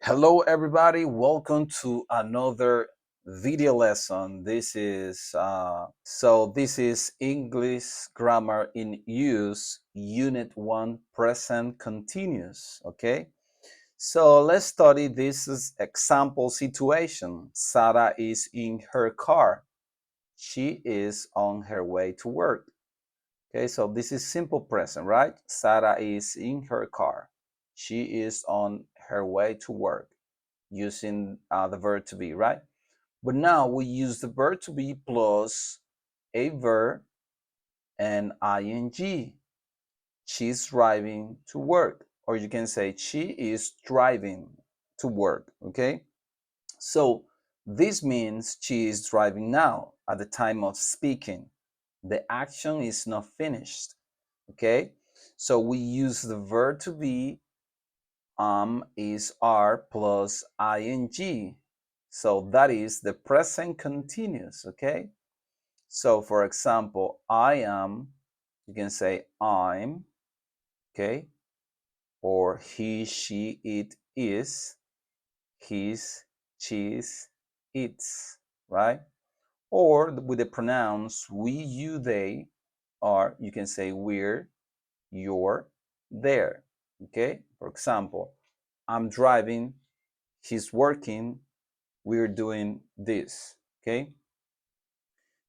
Hello, everybody. Welcome to another video lesson. This is English Grammar in Use, Unit 1, Present Continuous. Okay, so let's study example situation. Sarah is in her car. She is on her way to work. Okay, so this is simple present, right? Sarah is in her car. She is on her way to work using the verb to be, right? But now we use the verb to be plus a verb and ing. She's driving to work, or you can say she is driving to work, okay? So this means she is driving now at the time of speaking. The action is not finished, okay? So we use the verb to be is are plus ing. So that is the present continuous, okay? So for example, I am, you can say I'm, okay? Or he, she, it is, his, she's, its, right? Or with the pronouns we, you, they, are, you can say we're, you're, there, okay? For example, I'm driving, he's working, we're doing this, okay?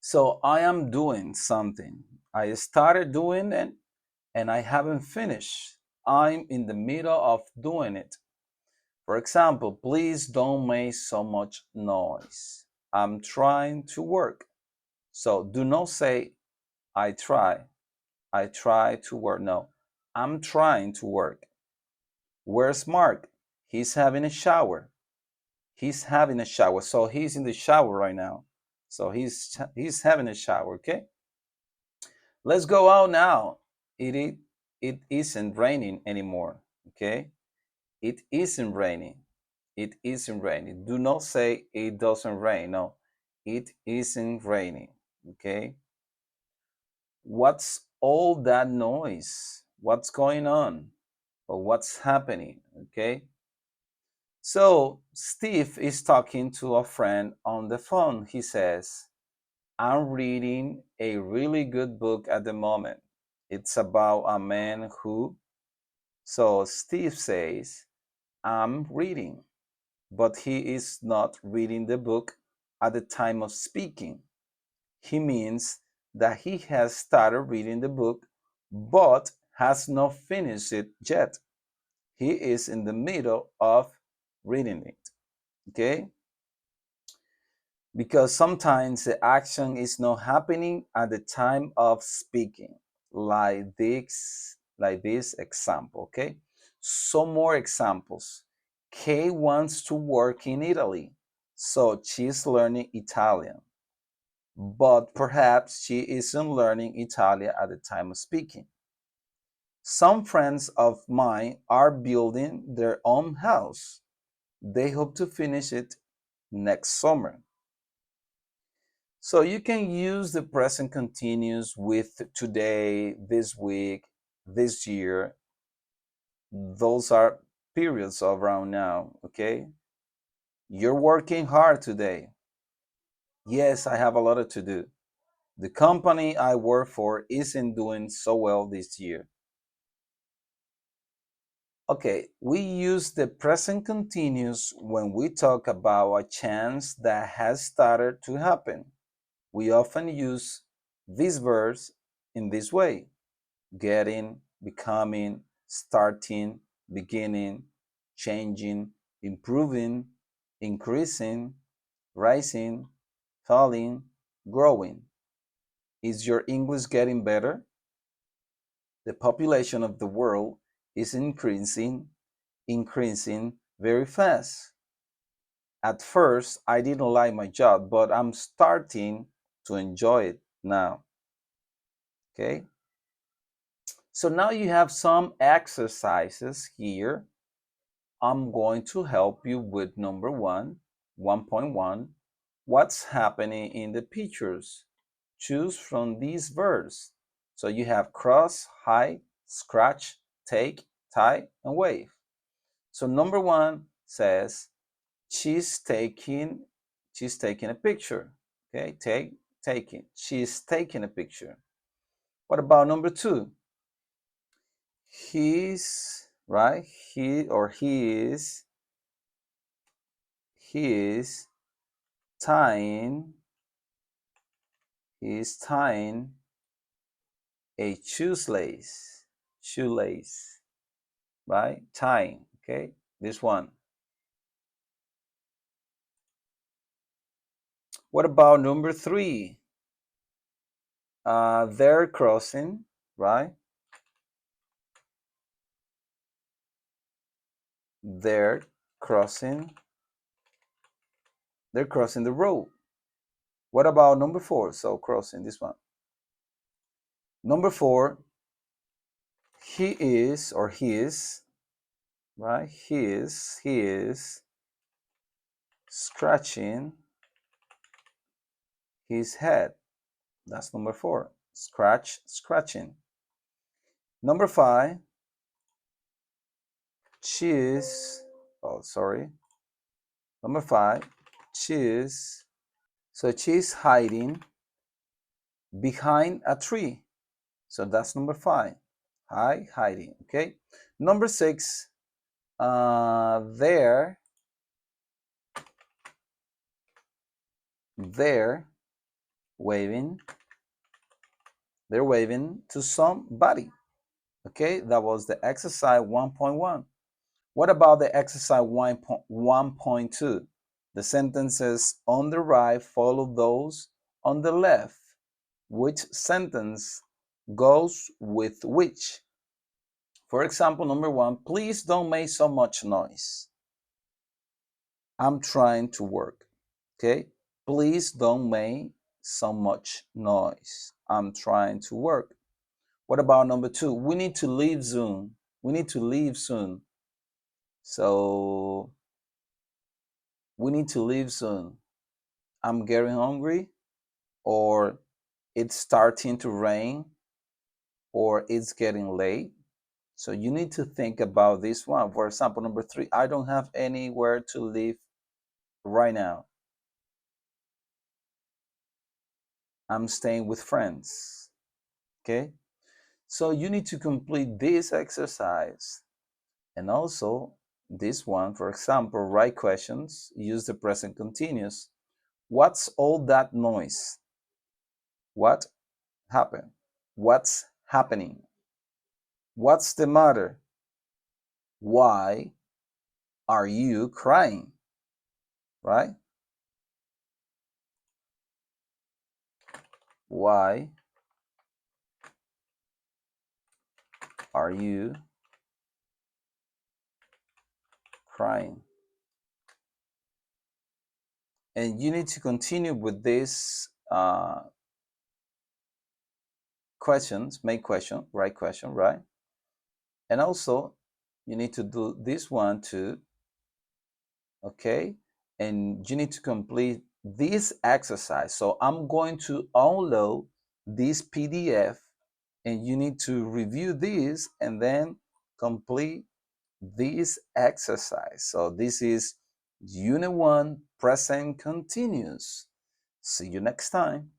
So I am doing something. I started doing it and I haven't finished. I'm in the middle of doing it. For example, please don't make so much noise. I'm trying to work. So do not say I try. I try to work. No, I'm trying to work. Where's Mark? He's having a shower. He's having a shower. So he's in the shower right now. So he's having a shower, okay? Let's go out now. It isn't raining anymore, okay? It isn't raining. It isn't raining. Do not say it doesn't rain. No, it isn't raining, okay? What's all that noise? What's going on? Or what's happening, okay? So Steve is talking to a friend on the phone. He says, I'm reading a really good book at the moment. It's about a man who. So Steve says, I'm reading, but he is not reading the book at the time of speaking. He means that he has started reading the book, but has not finished it yet. He is in the middle of reading it. Okay? Because sometimes the action is not happening at the time of speaking, like this example. Okay, some more examples. Kay wants to work in Italy, so she's learning Italian, but perhaps she isn't learning Italian at the time of speaking. Some friends of mine are building their own house. They hope to finish it next summer. So you can use the present continuous with today, this week, this year. Those are periods of around now, okay? You're working hard today. Yes, I have a lot to do. The company I work for isn't doing so well this year. Okay, we use the present continuous when we talk about a chance that has started to happen. We often use these verbs in this way: getting, becoming, starting, beginning, changing, improving, increasing, rising, falling, growing. Is your English getting better? The population of the world is increasing very fast. At first, I didn't like my job, but I'm starting to enjoy it now. Okay? So now you have some exercises here. I'm going to help you with number 1.1. What's happening in the pictures? Choose from these verbs. So you have cross, hide, scratch, take, tie, and wave. So number 1, says she's taking a picture. Okay, taking. She's taking a picture. What about number two? He's right. He or he is tying he's tying a shoelace, right? Tying. Okay, this one. What about number three? They're crossing, right? They're crossing. They're crossing the road. What about number four? So crossing this one. Number four, he is or he is, right? He is scratching his head. That's number four. Scratching. Number five, she is, oh, sorry. Number five, she is, so she's hiding behind a tree. So that's number five. Hiding. Okay. Number six, they're waving. They're waving to somebody. Okay, that was the exercise 1.1. What about the exercise 1.2? The sentences on the right follow those on the left. Which sentence goes with which? For example, number one, please don't make so much noise. I'm trying to work. Okay, please don't make so much noise. I'm trying to work. What about number two? We need to leave soon. We need to leave soon. So we need to leave soon. I'm getting hungry, or it's starting to rain, or it's getting late. So you need to think about this one. For example, number three, I don't have anywhere to live right now. I'm staying with friends. Okay. So you need to complete this exercise. And also this one, for example, write questions, use the present continuous. What's all that noise? What happened? What's happening? What's the matter? Why are you crying? Right? Why are you crying? And you need to continue with these questions, make question, write question, right? And also you need to do this one too, okay? And you need to complete this exercise. So I'm going to download this PDF, and you need to review this and then complete this exercise. So this is Unit 1, Present Continuous. See you next time.